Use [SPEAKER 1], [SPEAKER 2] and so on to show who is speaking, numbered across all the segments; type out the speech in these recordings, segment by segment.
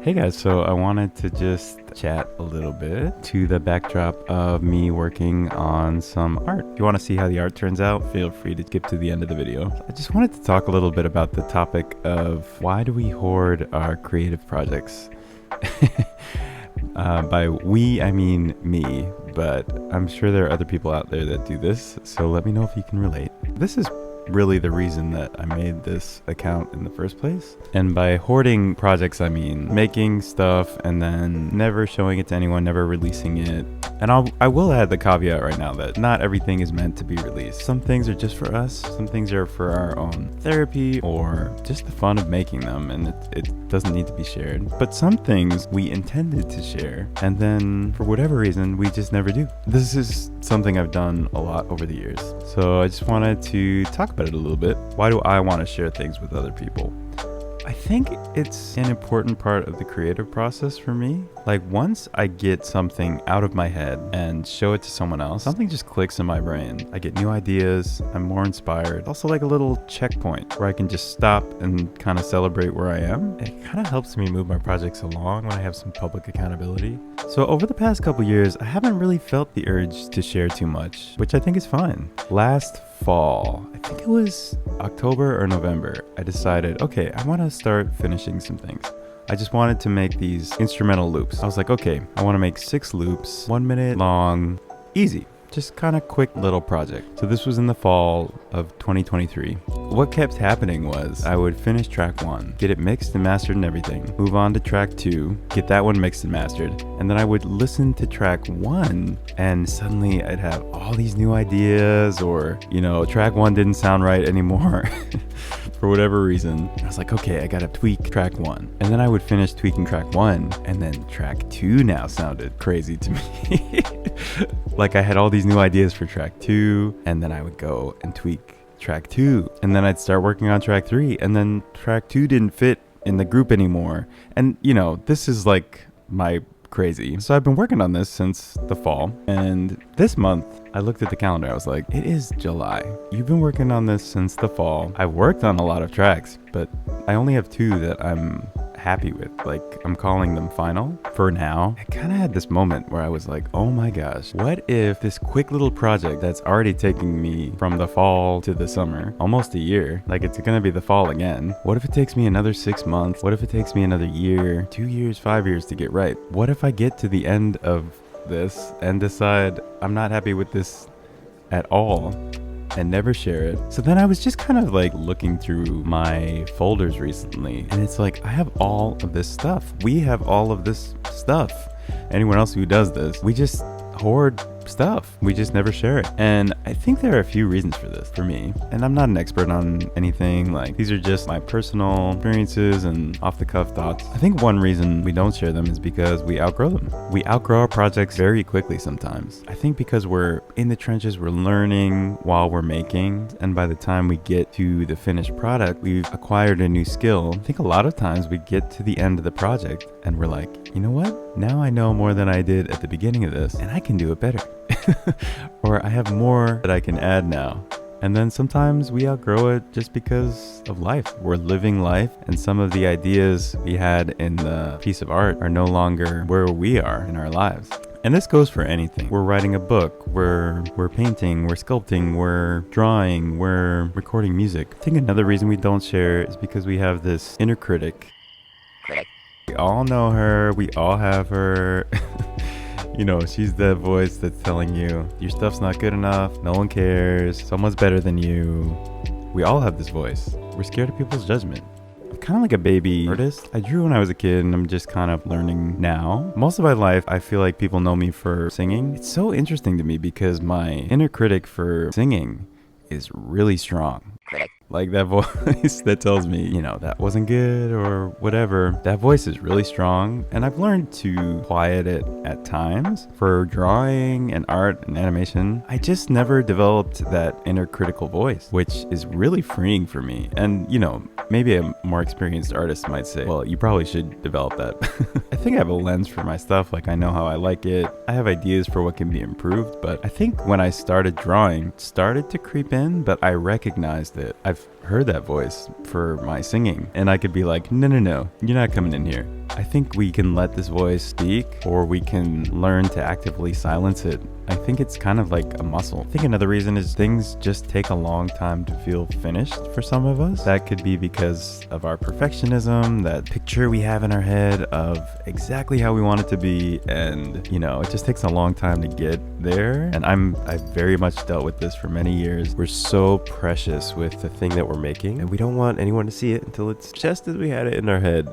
[SPEAKER 1] Hey guys, so I wanted to just chat a little bit to the backdrop of me working on some art. If you want to see how the art turns out, feel free to skip to the end of the video. I just wanted to talk a little bit about the topic of why do we hoard our creative projects? By we, I mean me, but I'm sure there are other people out there that do this, so let me know if you can relate. This is really the reason that I made this account in the first place. And by hoarding projects, I mean making stuff and then never showing it to anyone, never releasing it. And I will add the caveat right now that not everything is meant to be released. Some things are just for us, some things are for our own therapy or just the fun of making them, and it doesn't need to be shared. But some things we intended to share, and then for whatever reason, we just never do. This is something I've done a lot over the years. So I just wanted to talk about it a little bit. Why do I want to share things with other people? I think it's an important part of the creative process for me. Like once I get something out of my head and show it to someone else, something just clicks in my brain. I get new ideas, I'm more inspired. Also like a little checkpoint where I can just stop and kind of celebrate where I am. It kind of helps me move my projects along when I have some public accountability. So over the past couple years, I haven't really felt the urge to share too much, which I think is fine. Last fall, I think it was October or November, I decided, okay, I want to start finishing some things. I just wanted to make these instrumental loops. I was like, okay, I want to make 6 loops, 1 minute long, easy. Just kind of quick little project. So this was in the fall of 2023. What kept happening was I would finish track 1, get it mixed and mastered and everything, move on to track 2, get that one mixed and mastered, and then I would listen to track 1 and suddenly I'd have all these new ideas, or, you know, track 1 didn't sound right anymore. For whatever reason, I was like, okay, I gotta tweak track 1. And then I would finish tweaking track 1, and then track 2 now sounded crazy to me. Like I had all these new ideas for track 2, and then I would go and tweak track 2, and then I'd start working on track 3, and then track 2 didn't fit in the group anymore. And you know, this is like my crazy. So I've been working on this since the fall, and this month I looked at the calendar. I was like, it is July. You've been working on this since the fall. I've worked on a lot of tracks, but I only have 2 that I'm happy with. Like, I'm calling them final for now. I kind of had this moment where I was like, oh my gosh, what if this quick little project that's already taking me from the fall to the summer, almost a year, like it's gonna be the fall again, what if it takes me another 6 months? What if it takes me another year, 2 years, 5 years to get right? What if I get to the end of this and decide I'm not happy with this at all and never share it? So then I was just kind of like looking through my folders recently, and it's like I have all of this stuff. We have all of this stuff. Anyone else who does this, we just hoard stuff. We just never share it. And I think there are a few reasons for this for me. And I'm not an expert on anything. Like, these are just my personal experiences and off the cuff thoughts. I think one reason we don't share them is because we outgrow them. We outgrow our projects very quickly sometimes. I think because we're in the trenches, we're learning while we're making, and by the time we get to the finished product, we've acquired a new skill. I think a lot of times we get to the end of the project and we're like, you know what? Now I know more than I did at the beginning of this, and I can do it better. Or I have more that I can add now. And then sometimes we outgrow it just because of life. We're living life, and some of the ideas we had in the piece of art are no longer where we are in our lives. And this goes for anything. We're writing a book, we're painting, we're sculpting, we're drawing, we're recording music. I think another reason we don't share is because we have this inner critic. We all know her, we all have her. You know, she's that voice that's telling you, your stuff's not good enough, no one cares, someone's better than you. We all have this voice. We're scared of people's judgment. I'm kind of like a baby artist. I drew when I was a kid, and I'm just kind of learning now. Most of my life, I feel like people know me for singing. It's so interesting to me because my inner critic for singing is really strong. Like that voice that tells me, you know, that wasn't good or whatever. That voice is really strong, and I've learned to quiet it at times. For drawing and art and animation, I just never developed that inner critical voice, which is really freeing for me. And, you know, maybe a more experienced artist might say, well, you probably should develop that. I think I have a lens for my stuff. Like, I know how I like it. I have ideas for what can be improved, but I think when I started drawing, it started to creep in, but I recognized it. I've heard that voice for my singing. And I could be like, no, you're not coming in here. I think we can let this voice speak, or we can learn to actively silence it. I think it's kind of like a muscle. I think another reason is things just take a long time to feel finished for some of us. That could be because of our perfectionism, that picture we have in our head of exactly how we want it to be. And, it just takes a long time to get there. And I've very much dealt with this for many years. We're so precious with the thing that we're making, and we don't want anyone to see it until it's just as we had it in our head.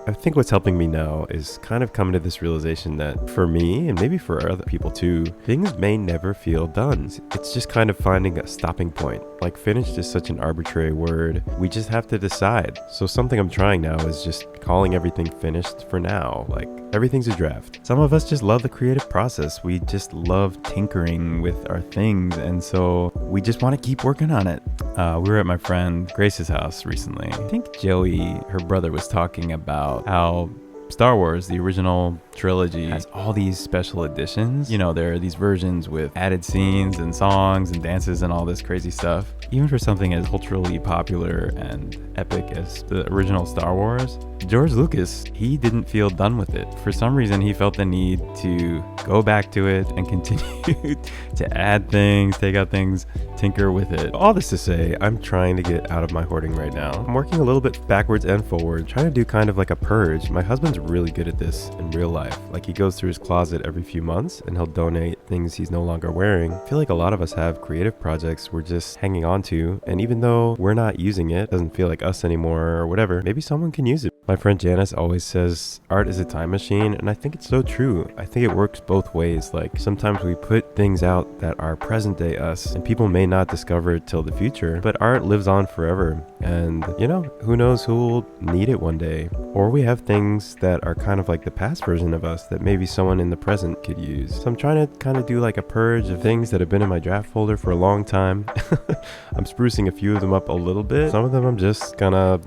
[SPEAKER 1] I think what's helping me now is kind of coming to this realization that for me, and maybe for other people too, things may never feel done. It's just kind of finding a stopping point. Like, finished is such an arbitrary word. We just have to decide. So something I'm trying now is just calling everything finished for now. Like, everything's a draft. Some of us just love the creative process. We just love tinkering with our things, and so we just want to keep working on it. We were at my friend Grace's house recently. I think Joey, her brother, was talking about how Star Wars, the original trilogy, has all these special editions. There are these versions with added scenes and songs and dances and all this crazy stuff. Even for something as culturally popular and epic as the original Star Wars, George Lucas, he didn't feel done with it. For some reason, he felt the need to go back to it and continue to add things, take out things, tinker with it. All this to say, I'm trying to get out of my hoarding right now. I'm working a little bit backwards and forward, trying to do kind of like a purge. My husband's really good at this in real life. Like, he goes through his closet every few months and he'll donate things he's no longer wearing. I feel like a lot of us have creative projects we're just hanging on to, and even though we're not using it, doesn't feel like us anymore or whatever, maybe someone can use it. My friend Janice always says art is a time machine, and I think it's so true. I think it works both ways. Like, sometimes we put things out that are present day us, and people may not discover it till the future, but art lives on forever. And who knows who will need it one day. Or we have things that are kind of like the past version of us that maybe someone in the present could use. So I'm trying to kind of do like a purge of things that have been in my draft folder for a long time. I'm sprucing a few of them up a little bit. Some of them I'm just gonna,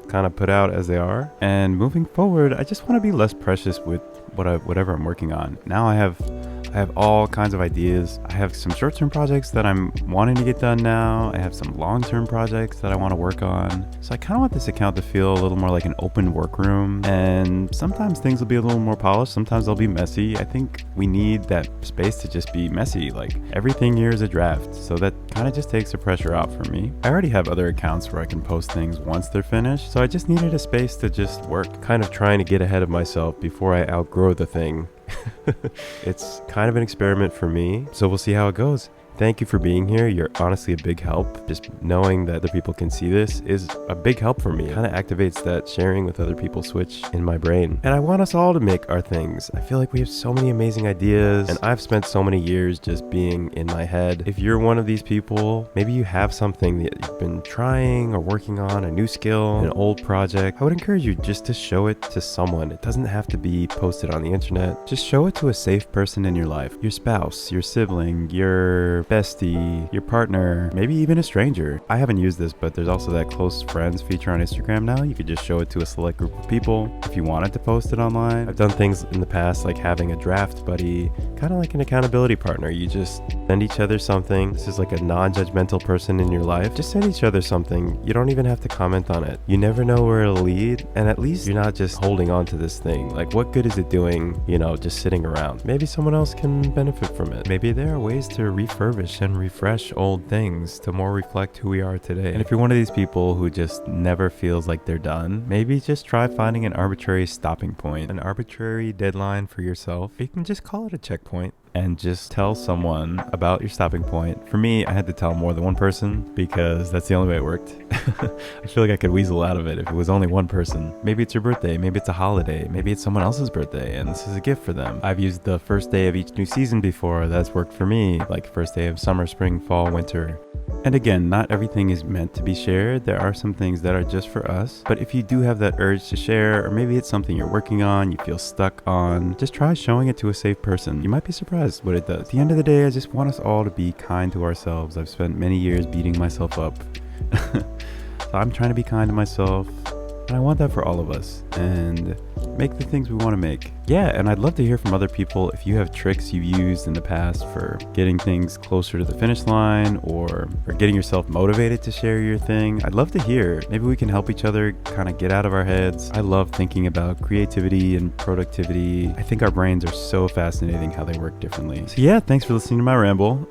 [SPEAKER 1] kind of put out as they are. And moving forward, I just want to be less precious with whatever I'm working on. Now I have all kinds of ideas. I have some short-term projects that I'm wanting to get done now. I have some long-term projects that I want to work on. So I kind of want this account to feel a little more like an open workroom. And sometimes things will be a little more polished. Sometimes they'll be messy. I think we need that space to just be messy. Like, everything here is a draft. So that kind of just takes the pressure out for me. I already have other accounts where I can post things once they're finished. So I just needed a space to just work. Kind of trying to get ahead of myself before I outgrow the thing. It's kind of an experiment for me, so we'll see how it goes. Thank you for being here. You're honestly a big help. Just knowing that other people can see this is a big help for me. It kind of activates that sharing with other people switch in my brain. And I want us all to make our things. I feel like we have so many amazing ideas, and I've spent so many years just being in my head. If you're one of these people, maybe you have something that you've been trying or working on, a new skill, an old project, I would encourage you just to show it to someone. It doesn't have to be posted on the internet. Just show it to a safe person in your life. Your spouse, your sibling, your bestie, your partner, maybe even a stranger. I haven't used this, but there's also that close friends feature on Instagram now. You could just show it to a select group of people if you wanted to post it online. I've done things in the past like having a draft buddy, kind of like an accountability partner. You just send each other something. This is like a non-judgmental person in your life. Just send each other something. You don't even have to comment on it. You never know where it'll lead, and at least you're not just holding on to this thing. Like, what good is it doing, just sitting around? Maybe someone else can benefit from it. Maybe there are ways to refurbish and refresh old things to more reflect who we are today. And if you're one of these people who just never feels like they're done, maybe just try finding an arbitrary stopping point, an arbitrary deadline for yourself. You can just call it a checkpoint and just tell someone about your stopping point. For me, I had to tell more than one person because that's the only way it worked. I feel like I could weasel out of it if it was only one person. Maybe it's your birthday, maybe it's a holiday, maybe it's someone else's birthday and this is a gift for them. I've used the first day of each new season before. That's worked for me, like first day of summer, spring, fall, winter. And again, not everything is meant to be shared. There are some things that are just for us. But if you do have that urge to share, or maybe it's something you're working on, you feel stuck on, just try showing it to a safe person. You might be surprised what it does. At the end of the day, I just want us all to be kind to ourselves. I've spent many years beating myself up. So I'm trying to be kind to myself. And I want that for all of us. And make the things we want to make. Yeah, and I'd love to hear from other people if you have tricks you've used in the past for getting things closer to the finish line, or getting yourself motivated to share your thing. I'd love to hear. Maybe we can help each other kind of get out of our heads. I love thinking about creativity and productivity. I think our brains are so fascinating how they work differently. So yeah, thanks for listening to my ramble.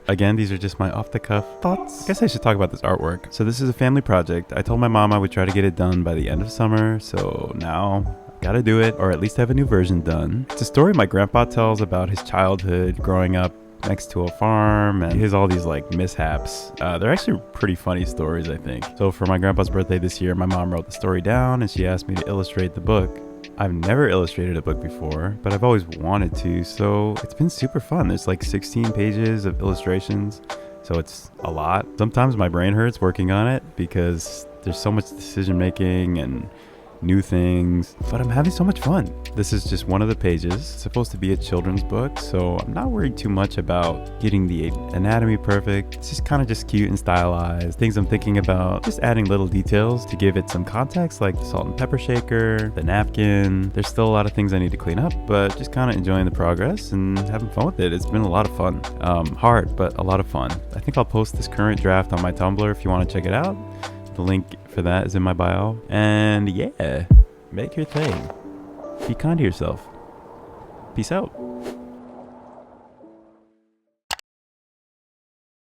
[SPEAKER 1] Again, these are just my off-the-cuff thoughts. I guess I should talk about this artwork. So this is a family project. I told my mom I would try to get it done by the end of summer, so now gotta do it, or at least have a new version done. It's a story my grandpa tells about his childhood growing up next to a farm, and he has all these like mishaps. They're actually pretty funny stories, I think. So for my grandpa's birthday this year, my mom wrote the story down and she asked me to illustrate the book. I've never illustrated a book before, but I've always wanted to, so it's been super fun. There's like 16 pages of illustrations, so it's a lot. Sometimes my brain hurts working on it because there's so much decision making and new things, but I'm having so much fun. This is just one of the pages. It's supposed to be a children's book, so I'm not worried too much about getting the anatomy perfect. It's just kind of just cute and stylized. Things I'm thinking about, just adding little details to give it some context, like the salt and pepper shaker, the napkin. There's still a lot of things I need to clean up, but just kind of enjoying the progress and having fun with it. It's been a lot of fun. Hard, but a lot of fun. I think I'll post this current draft on my Tumblr if you want to check it out. The link for that is in my bio. And yeah, make your thing. Be kind to yourself. Peace out.